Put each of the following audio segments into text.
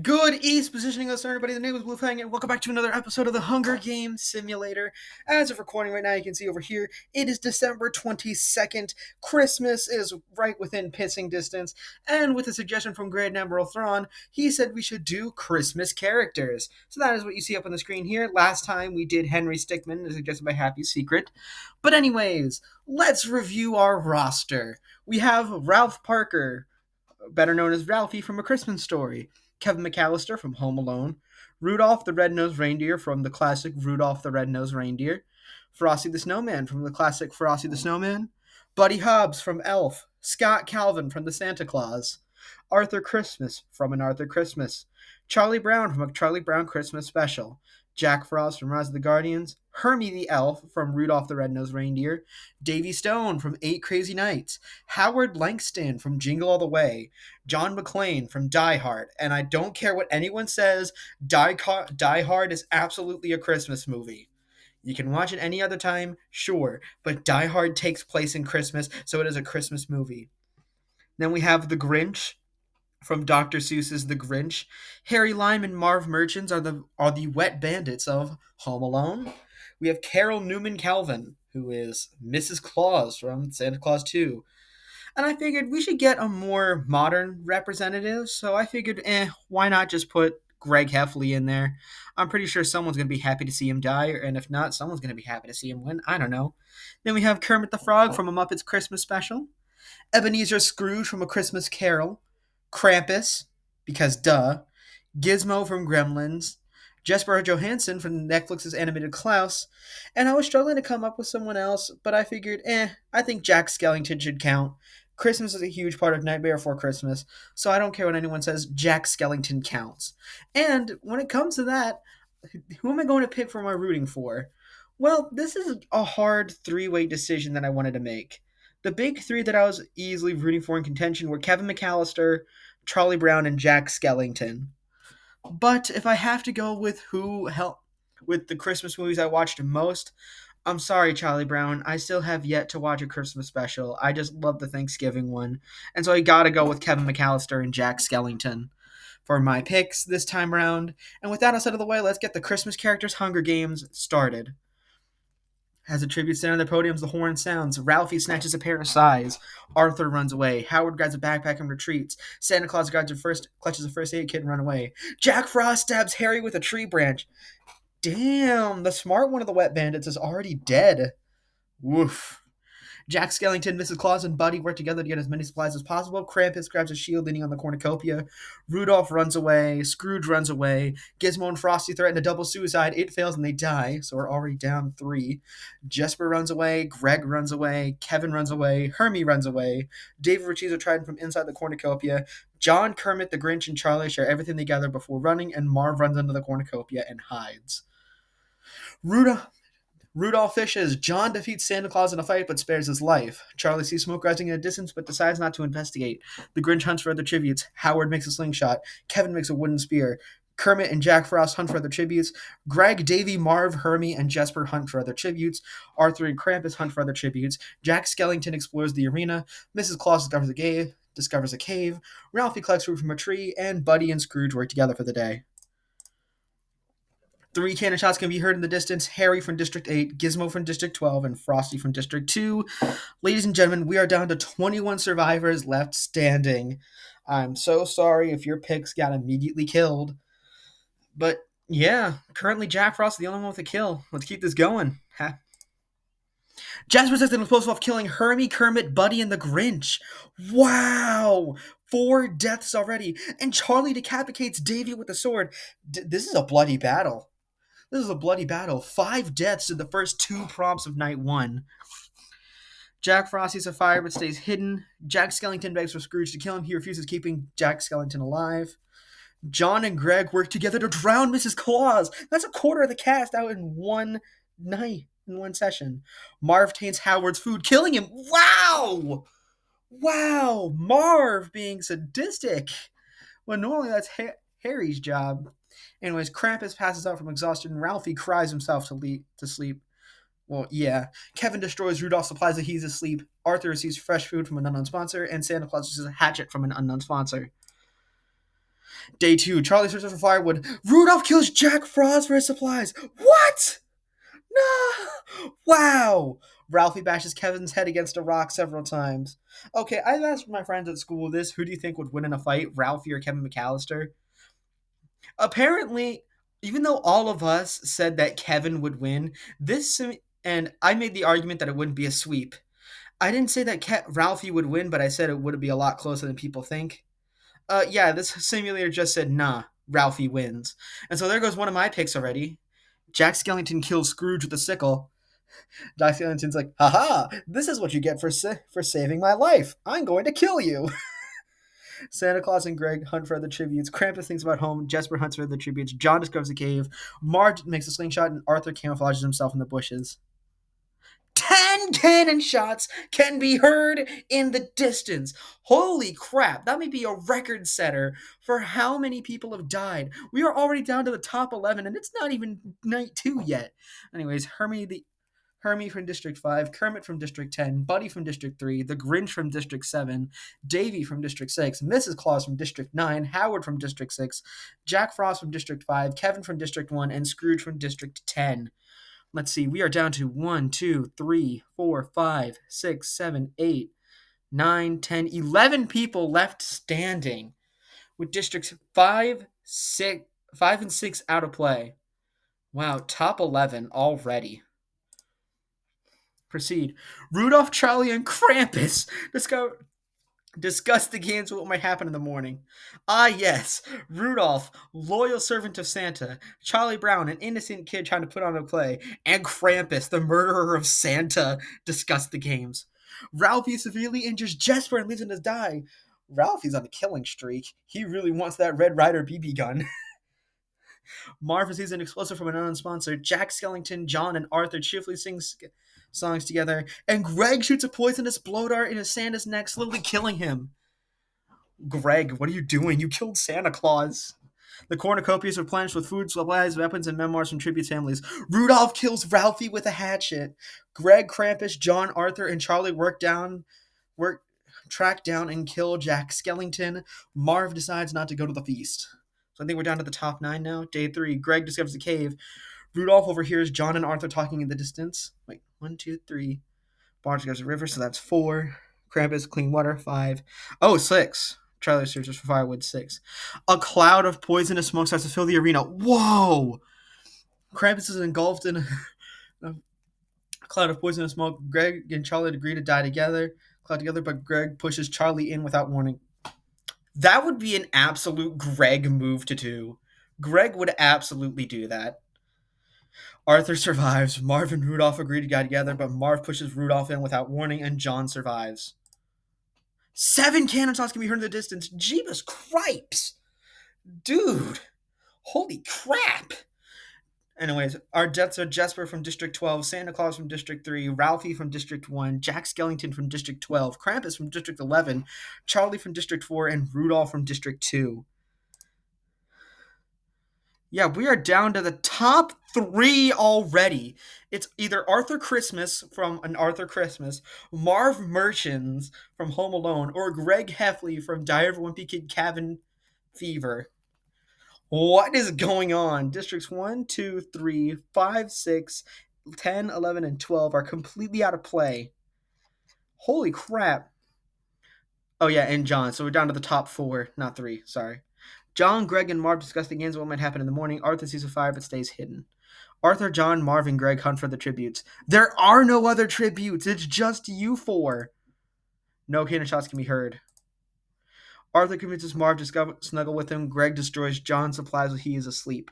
Good East positioning us, everybody. The name is Blue Fang, and welcome back to another episode of the Hunger Games Simulator. As of recording right now, you can see over here, it is December 22nd. Christmas is right within pissing distance, and with a suggestion from Grand Admiral Thrawn, he said we should do Christmas characters. So that is what you see up on the screen here. Last time we did Henry Stickmin, as suggested by Happy Secret. But anyways, let's review our roster. We have Ralph Parker, better known as Ralphie from A Christmas Story. Kevin McAllister from Home Alone, Rudolph the Red-Nosed Reindeer from the classic Rudolph the Red-Nosed Reindeer, Frosty the Snowman from the classic Frosty the Snowman, Buddy Hobbs from Elf, Scott Calvin from the Santa Claus, Arthur Christmas from An Arthur Christmas, Charlie Brown from A Charlie Brown Christmas Special, Jack Frost from Rise of the Guardians, Hermie the Elf from Rudolph the Red-Nosed Reindeer, Davy Stone from Eight Crazy Nights, Howard Langston from Jingle All the Way, John McClane from Die Hard, and I don't care what anyone says, Die Hard is absolutely a Christmas movie. You can watch it any other time, sure, but Die Hard takes place in Christmas, so it is a Christmas movie. Then we have The Grinch from Dr. Seuss's The Grinch. Harry Lime and Marv Merchants are the wet bandits of Home Alone. We have Carol Newman Calvin, who is Mrs. Claus from Santa Claus 2. And I figured we should get a more modern representative, so I figured, why not just put Greg Heffley in there? I'm pretty sure someone's going to be happy to see him die, and if not, someone's going to be happy to see him win. I don't know. Then we have Kermit the Frog from A Muppets Christmas Special, Ebenezer Scrooge from A Christmas Carol, Krampus, because duh, Gizmo from Gremlins, Jesper Johansson from Netflix's animated Klaus, and I was struggling to come up with someone else, but I figured, I think Jack Skellington should count. Christmas is a huge part of Nightmare Before Christmas, so I don't care what anyone says, Jack Skellington counts. And when it comes to that, who am I going to pick for my rooting for? Well, this is a hard three-way decision that I wanted to make. The big three that I was easily rooting for in contention were Kevin McAllister, Charlie Brown, and Jack Skellington. But if I have to go with with the Christmas movies I watched most, I'm sorry, Charlie Brown. I still have yet to watch A Christmas Special. I just love the Thanksgiving one. And so I gotta go with Kevin McAllister and Jack Skellington for my picks this time around. And with that out of the way, let's get the Christmas characters Hunger Games started. As a tribute stand on the podiums, the horn sounds. Ralphie snatches a pair of size. Arthur runs away. Howard grabs a backpack and retreats. Santa Claus clutches a first aid kit and run away. Jack Frost stabs Harry with a tree branch. Damn, the smart one of the wet bandits is already dead. Woof. Jack Skellington, Mrs. Claus, and Buddy work together to get as many supplies as possible. Krampus grabs a shield leaning on the cornucopia. Rudolph runs away. Scrooge runs away. Gizmo and Frosty threaten a double suicide. It fails and they die, so we're already down 3. Jesper runs away. Greg runs away. Kevin runs away. Hermie runs away. David retrieves a trident from inside the cornucopia. John, Kermit, the Grinch, and Charlie share everything together before running, and Marv runs into the cornucopia and hides. Rudolph fishes. John defeats Santa Claus in a fight but spares his life. Charlie sees smoke rising in the distance but decides not to investigate. The Grinch hunts for other tributes. Howard makes a slingshot. Kevin makes a wooden spear. Kermit and Jack Frost hunt for other tributes. Greg, Davy, Marv, Hermie, and Jesper hunt for other tributes. Arthur and Krampus hunt for other tributes. Jack Skellington explores the arena. Mrs. Claus discovers a cave. Ralphie collects fruit from a tree. And Buddy and Scrooge work together for the day. 3 cannon shots can be heard in the distance. Harry from District 8, Gizmo from District 12, and Frosty from District 2. Ladies and gentlemen, we are down to 21 survivors left standing. I'm so sorry if your picks got immediately killed. But yeah, currently Jack Frost is the only one with a kill. Let's keep this going. Jasper says explosive off killing Hermie, Kermit, Buddy, and the Grinch. Wow! 4 deaths already. And Charlie decapitates Davy with a sword. This is a bloody battle. 5 deaths in the first 2 prompts of night 1. Jack Frost sees a fire but stays hidden. Jack Skellington begs for Scrooge to kill him. He refuses, keeping Jack Skellington alive. John and Greg work together to drown Mrs. Claus. That's a quarter of the cast out in one night, in one session. Marv taints Howard's food, killing him. Wow! Marv being sadistic. Well, normally that's Harry's job. Anyways, Krampus passes out from exhaustion, and Ralphie cries himself to sleep. Well, yeah. Kevin destroys Rudolph's supplies that he's asleep. Arthur receives fresh food from an unknown sponsor, and Santa Claus uses a hatchet from an unknown sponsor. Day 2, Charlie searches for firewood. Rudolph kills Jack Frost for his supplies. What? No! Wow! Ralphie bashes Kevin's head against a rock several times. Okay, I've asked my friends at school this. Who do you think would win in a fight, Ralphie or Kevin McAllister? Apparently, even though all of us said that Kevin would win, and I made the argument that it wouldn't be a sweep. I didn't say that Ralphie would win, but I said it would be a lot closer than people think. Yeah, this simulator just said, nah, Ralphie wins. And so there goes one of my picks already. Jack Skellington kills Scrooge with a sickle. Jack Skellington's like, haha, this is what you get for saving my life. I'm going to kill you. Santa Claus and Greg hunt for other tributes. Krampus thinks about home. Jesper hunts for other tributes. John discovers a cave. Marge makes a slingshot, and Arthur camouflages himself in the bushes. 10 cannon shots can be heard in the distance. Holy crap, that may be a record setter for how many people have died. We are already down to the top 11, and it's not even night 2 yet. Anyways, Hermie from District 5, Kermit from District 10, Buddy from District 3, The Grinch from District 7, Davy from District 6, Mrs. Claus from District 9, Howard from District 6, Jack Frost from District 5, Kevin from District 1, and Scrooge from District 10. Let's see, we are down to 1, 2, 3, 4, 5, 6, 7, 8, 9, 10, 11 people left standing with districts 5, and 6 out of play. Wow, top 11 already. Proceed. Rudolph, Charlie, and Krampus discuss the games of what might happen in the morning. Ah, yes, Rudolph, loyal servant of Santa, Charlie Brown, an innocent kid trying to put on a play, and Krampus, the murderer of Santa, discuss the games. Ralphie severely injures Jesper and leaves him to die. Ralphie's on a killing streak. He really wants that Red Ryder BB gun. Marv receives an explosive from an unknown sponsor. Jack Skellington, John, and Arthur cheerfully sing songs together, and Greg shoots a poisonous blow dart into Santa's neck, slowly killing him. Greg, what are you doing? You killed Santa Claus. The cornucopias are replenished with food, supplies, weapons, and memoirs from tribute families. Rudolph kills Ralphie with a hatchet. Greg, Krampus, John, Arthur, and Charlie track down and kill Jack Skellington. Marv decides not to go to the feast. So I think we're down to the top 9 now. Day 3, Greg discovers the cave. Rudolph overhears John and Arthur talking in the distance. Wait, 1, 2, 3. Barge goes to the river, so that's 4. Krampus, clean water, 5. Oh, 6. Charlie searches for firewood, 6. A cloud of poisonous smoke starts to fill the arena. Whoa! Krampus is engulfed in a cloud of poisonous smoke. Greg and Charlie agree to die together, but Greg pushes Charlie in without warning. That would be an absolute Greg move to do. Greg would absolutely do that. Arthur survives. Marv and Rudolph agree to die together, but Marv pushes Rudolph in without warning, and John survives. 7 cannon shots can be heard in the distance. Jeebus cripes! Dude! Holy crap! Anyways, our deaths are Jesper from District 12, Santa Claus from District 3, Ralphie from District 1, Jack Skellington from District 12, Krampus from District 11, Charlie from District 4, and Rudolph from District 2. Yeah, we are down to the top 3 already. It's either Arthur Christmas from An Arthur Christmas, Marv Merchants from Home Alone, or Greg Heffley from Diary of a Wimpy Kid Cabin Fever. What is going on? Districts 1, 2, 3, 5, 6, 10, 11, and 12 are completely out of play. Holy crap. Oh, yeah, and John. So we're down to the top 4, not 3. Sorry. John, Greg, and Marv discuss the games of what might happen in the morning. Arthur sees a fire but stays hidden. Arthur, John, Marv, and Greg hunt for the tributes. There are no other tributes. It's just you 4. No cannon shots can be heard. Arthur convinces Marv to snuggle with him. Greg destroys John's supplies while he is asleep.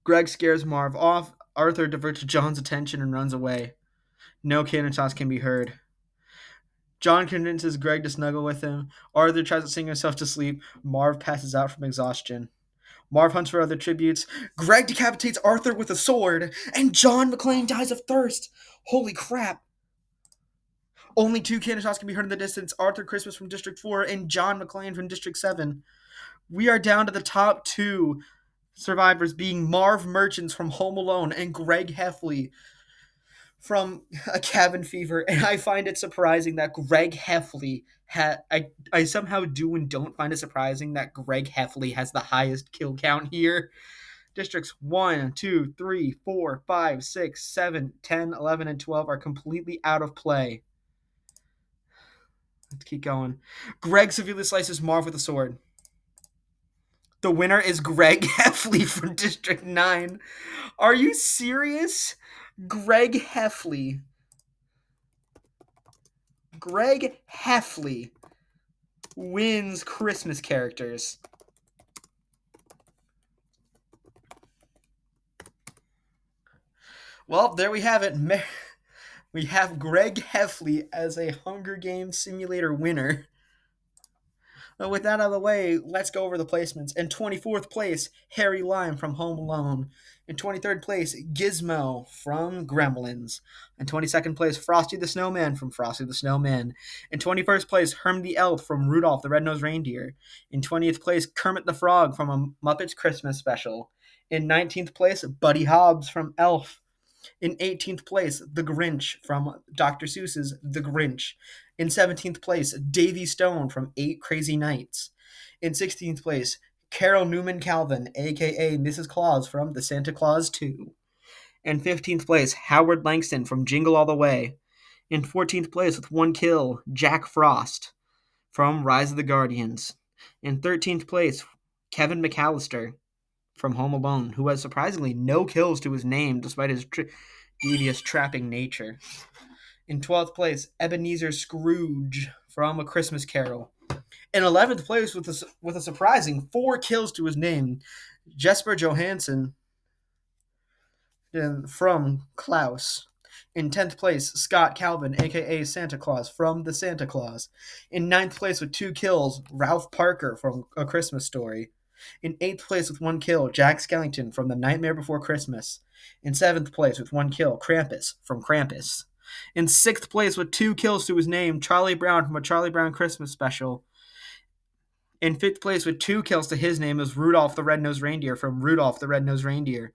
Greg scares Marv off. Arthur diverts John's attention and runs away. No cannon shots can be heard. John convinces Greg to snuggle with him. Arthur tries to sing himself to sleep. Marv passes out from exhaustion. Marv hunts for other tributes. Greg decapitates Arthur with a sword. And John McClane dies of thirst. Holy crap. Only 2 cannon shots can be heard in the distance. Arthur Christmas from District 4 and John McClane from District 7. We are down to the top 2 survivors being Marv Merchants from Home Alone and Greg Heffley from a cabin fever, and I find it surprising that Greg Heffley I somehow do and don't find it surprising that Greg Heffley has the highest kill count here. Districts 1, 2, 3, 4, 5, 6, 7, 10, 11, and 12 are completely out of play. Let's keep going. Greg severely slices Marv with a sword. The winner is Greg Heffley from District 9. Are you serious? Greg Heffley. Greg Heffley wins Christmas characters. Well, there we have it. We have Greg Heffley as a Hunger Games Simulator winner. With that out of the way, let's go over the placements. In 24th place, Harry Lime from Home Alone. In 23rd place, Gizmo from Gremlins. In 22nd place, Frosty the Snowman from Frosty the Snowman. In 21st place, Herm the Elf from Rudolph the Red-Nosed Reindeer. In 20th place, Kermit the Frog from A Muppets Christmas Special. In 19th place, Buddy Hobbs from Elf. In 18th place, The Grinch from Dr. Seuss's The Grinch. In 17th place, Davy Stone from 8 Crazy Nights. In 16th place, Carol Newman Calvin, aka Mrs. Claus from The Santa Claus 2. In 15th place, Howard Langston from Jingle All the Way. In 14th place, with 1 kill, Jack Frost from Rise of the Guardians. In 13th place, Kevin McAllister from Home Alone, who has surprisingly no kills to his name despite his devious trapping nature. In 12th place, Ebenezer Scrooge from A Christmas Carol. In 11th place, with a surprising 4 kills to his name, Jesper Johansson from Klaus. In 10th place, Scott Calvin, aka Santa Claus, from The Santa Claus. In 9th place with 2 kills, Ralph Parker from A Christmas Story. In 8th place with 1 kill, Jack Skellington from The Nightmare Before Christmas. In 7th place with 1 kill, Krampus from Krampus. In 6th place with 2 kills to his name, Charlie Brown from A Charlie Brown Christmas Special. In 5th place with 2 kills to his name is Rudolph the Red-Nosed Reindeer from Rudolph the Red-Nosed Reindeer.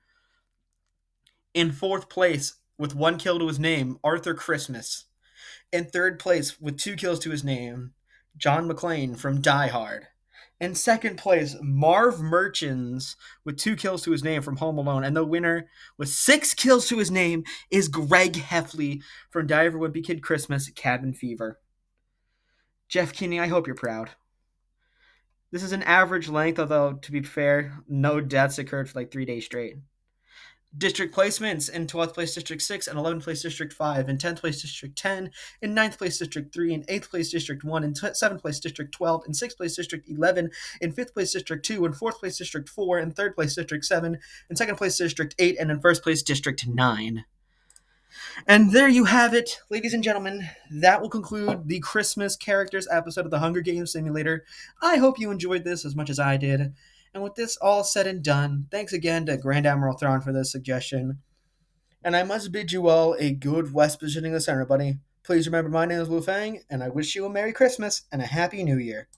In 4th place with 1 kill to his name, Arthur Christmas. In 3rd place with 2 kills to his name, John McClane from Die Hard. In 2nd place, Marv Merchants with 2 kills to his name from Home Alone. And the winner with 6 kills to his name is Greg Heffley from Die Ever Wimpy Kid Christmas, Cabin Fever. Jeff Kinney, I hope you're proud. This is an average length, although, to be fair, no deaths occurred for like 3 days straight. District placements: in 12th place District 6, in 11th place District 5, in 10th place District 10, in 9th place District 3, in 8th place District 1, in 7th place District 12, in 6th place District 11, in 5th place District 2, in 4th place District 4, in 3rd place District 7, in 2nd place District 8, and in 1st place District 9. And there you have it, ladies and gentlemen. That will conclude the Christmas characters episode of the Hunger Games Simulator. I hope you enjoyed this as much as I did. And with this all said and done, thanks again to Grand Admiral Thrawn for this suggestion. And I must bid you all a good West positioning this, everybody. Please remember, my name is Wu Fang, and I wish you a Merry Christmas and a Happy New Year.